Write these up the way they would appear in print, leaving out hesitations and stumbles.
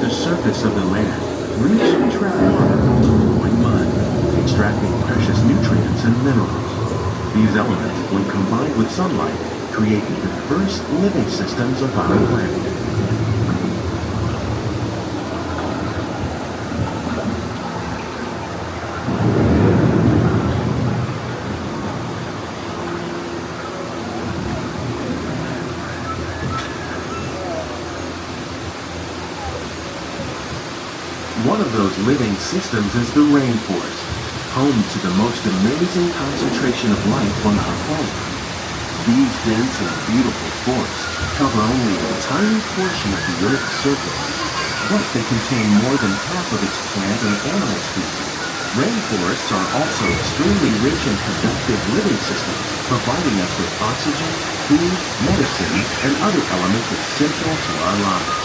the surface of the land, roots can trap water from the flowing mud, extracting precious nutrients and minerals. These elements, when combined with sunlight, create the first living systems of our planet. One of those living systems is the rainforest, home to the most amazing concentration of life on our planet. These dense and beautiful forests cover only a tiny portion of the Earth's surface, but they contain more than half of its plant and animal species. Rainforests are also extremely rich and productive living systems, providing us with oxygen, food, medicine, and other elements essential to our lives.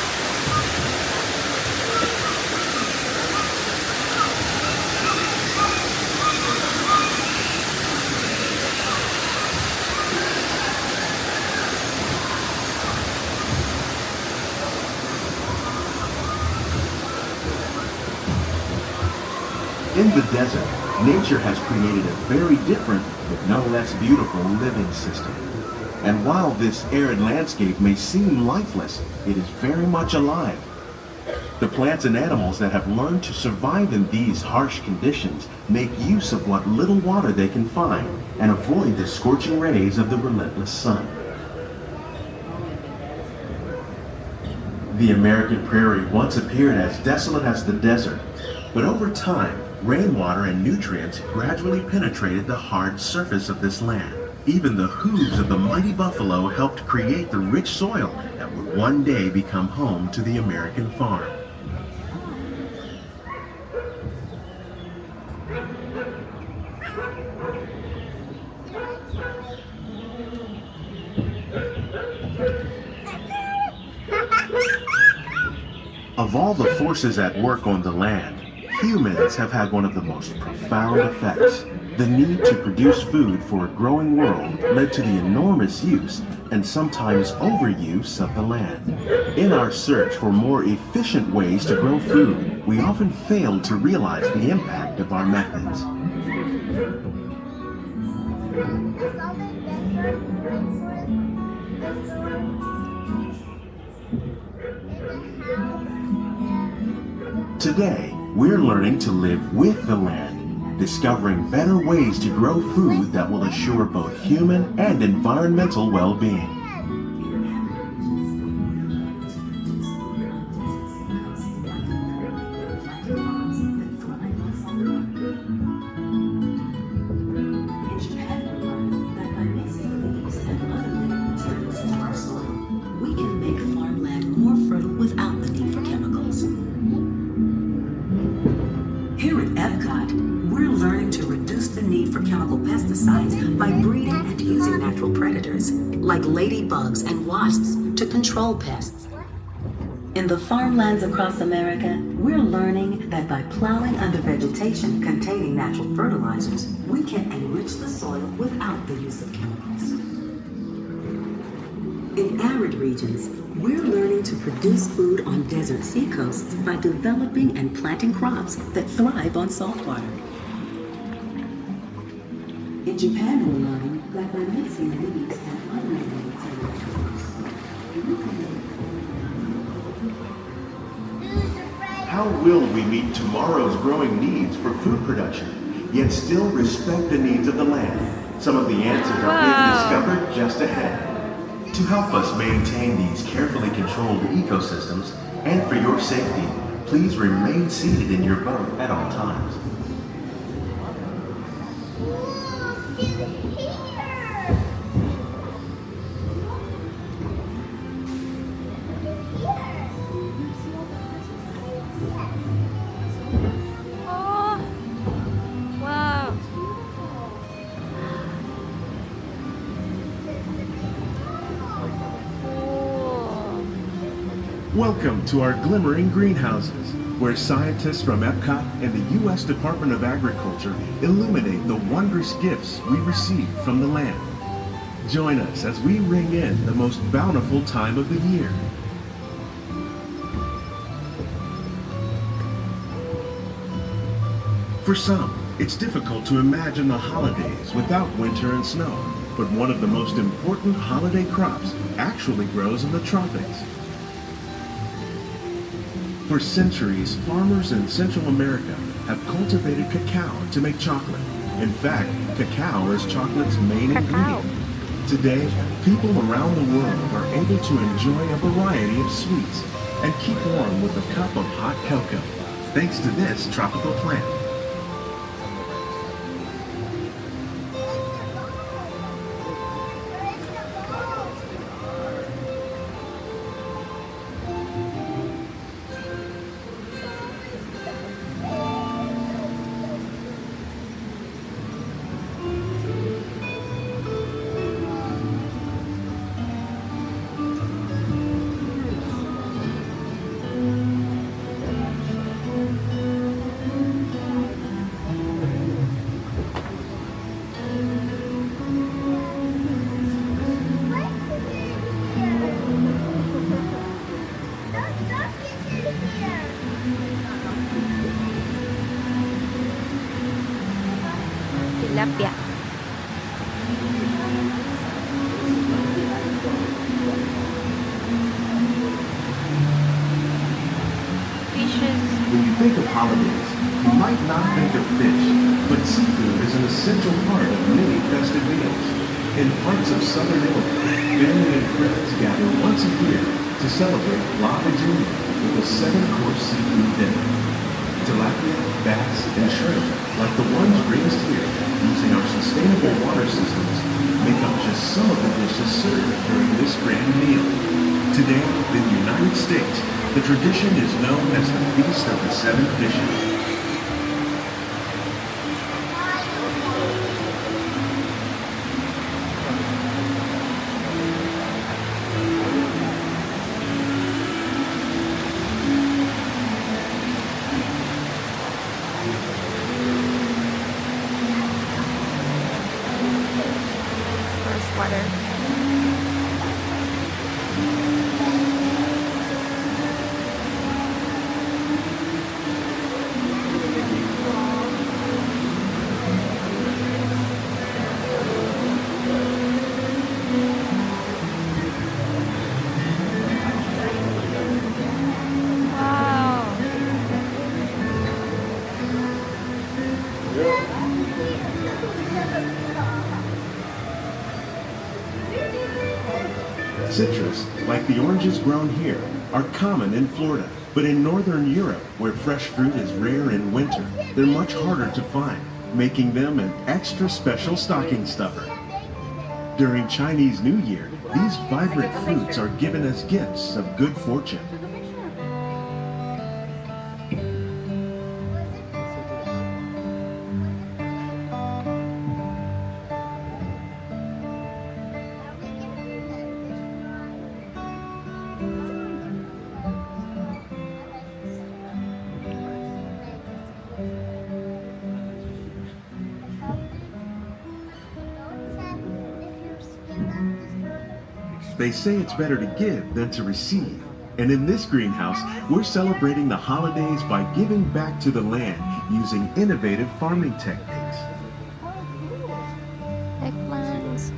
In the desert, nature has created a very different, but no less beautiful living system. And while this arid landscape may seem lifeless, it is very much alive. The plants and animals that have learned to survive in these harsh conditions make use of what little water they can find and avoid the scorching rays of the relentless sun. The American prairie once appeared as desolate as the desert, but over time, rainwater and nutrients gradually penetrated the hard surface of this land. Even the hooves of the mighty buffalo helped create the rich soil that would one day become home to the American farm. Of all the forces at work on the land, humans have had one of the most profound effects. The need to produce food for a growing world led to the enormous use and sometimes overuse of the land. In our search for more efficient ways to grow food, we often fail to realize the impact of our methods. Today, we're learning to live with the land, discovering better ways to grow food that will assure both human and environmental well-being. Here at EPCOT, we're learning to reduce the need for chemical pesticides by breeding and using natural predators, like ladybugs and wasps, to control pests. In the farmlands across America, we're learning that by plowing under vegetation containing natural fertilizers, we can enrich the soil without the use of chemicals. In arid regions, we're learning to produce food on desert seacoasts by developing and planting crops that thrive on salt water. In Japan, we're learning that by mixing leaves and unrelated materials, we can How will we meet tomorrow's growing needs for food production, yet still respect the needs of the land? Some of the answers are being discovered just ahead. To help us maintain these carefully controlled ecosystems, and for your safety, please remain seated in your boat at all times. Welcome to our Glimmering Greenhouses, where scientists from EPCOT and the U.S. Department of Agriculture illuminate the wondrous gifts we receive from the land. Join us as we ring in the most bountiful time of the year. For some, it's difficult to imagine the holidays without winter and snow, but one of the most important holiday crops actually grows in the tropics. For centuries, farmers in Central America have cultivated cacao to make chocolate. In fact, cacao is chocolate's main ingredient. Today, people around the world are able to enjoy a variety of sweets and keep warm with a cup of hot cocoa, thanks to this tropical plant. Tilapia. Fishes. When you think of holidays, you might not think of fish, but seafood is an essential part of many festive meals. In parts of southern Italy, family and friends gather once a year to celebrate La Vigilia with a 7-course seafood dinner. Tilapia, bass, and shrimp, like the ones raised here using our sustainable water systems, make up just some of the dishes served during this grand meal. Today, in the United States, the tradition is known as the Feast of the Seven Fishes. First water. Wow. Citrus, like the oranges grown here, are common in Florida, but in northern Europe, where fresh fruit is rare in winter, they're much harder to find, making them an extra special stocking stuffer. During Chinese New Year, these vibrant fruits are given as gifts of good fortune. They say it's better to give than to receive. And in this greenhouse, we're celebrating the holidays by giving back to the land using innovative farming techniques. Eggplants.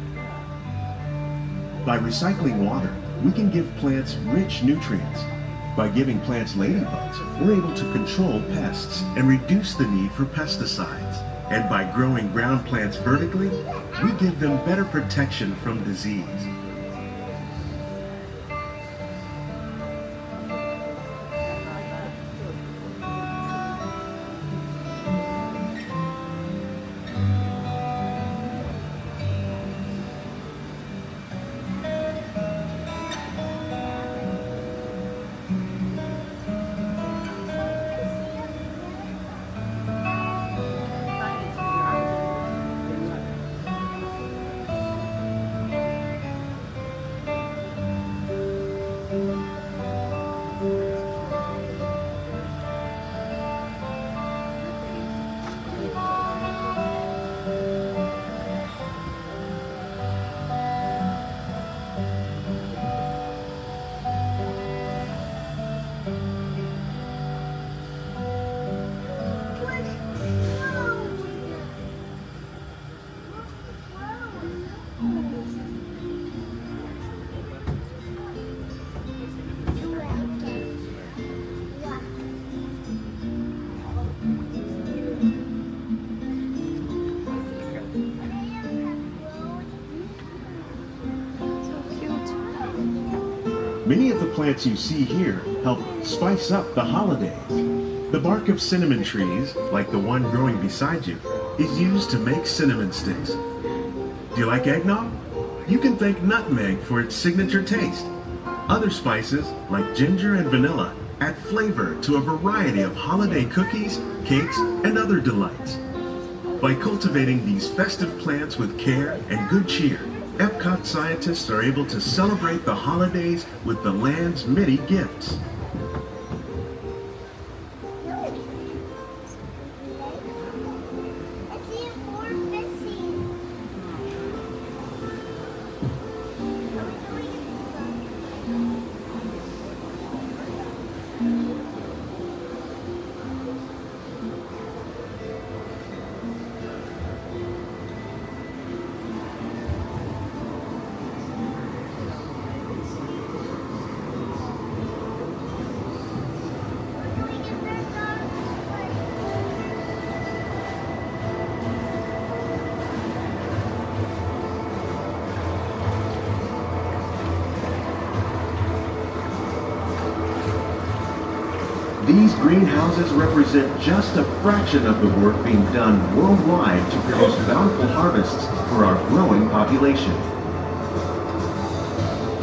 By recycling water, we can give plants rich nutrients. By giving plants ladybugs, we're able to control pests and reduce the need for pesticides. And by growing ground plants vertically, we give them better protection from disease. Many of the plants you see here help spice up the holidays. The bark of cinnamon trees, like the one growing beside you, is used to make cinnamon sticks. Do you like eggnog? You can thank nutmeg for its signature taste. Other spices, like ginger and vanilla, add flavor to a variety of holiday cookies, cakes, and other delights. By cultivating these festive plants with care and good cheer, EPCOT scientists are able to celebrate the holidays with the land's many gifts. These greenhouses represent just a fraction of the work being done worldwide to produce bountiful harvests for our growing population.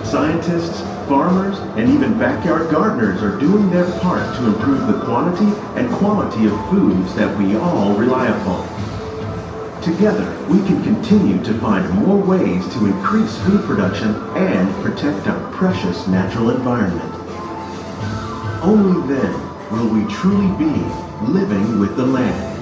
Scientists, farmers, and even backyard gardeners are doing their part to improve the quantity and quality of foods that we all rely upon. Together, we can continue to find more ways to increase food production and protect our precious natural environment. Only then will we truly be living with the land.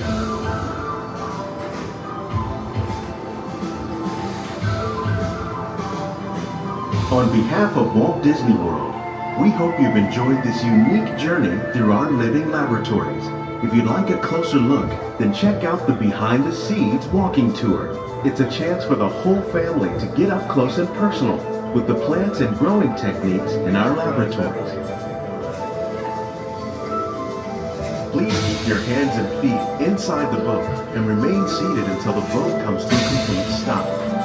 On behalf of Walt Disney World, we hope you've enjoyed this unique journey through our living laboratories. If you'd like a closer look, then check out the Behind the Seeds walking tour. It's a chance for the whole family to get up close and personal with the plants and growing techniques in our laboratories. Please keep your hands and feet inside the boat and remain seated until the boat comes to a complete stop.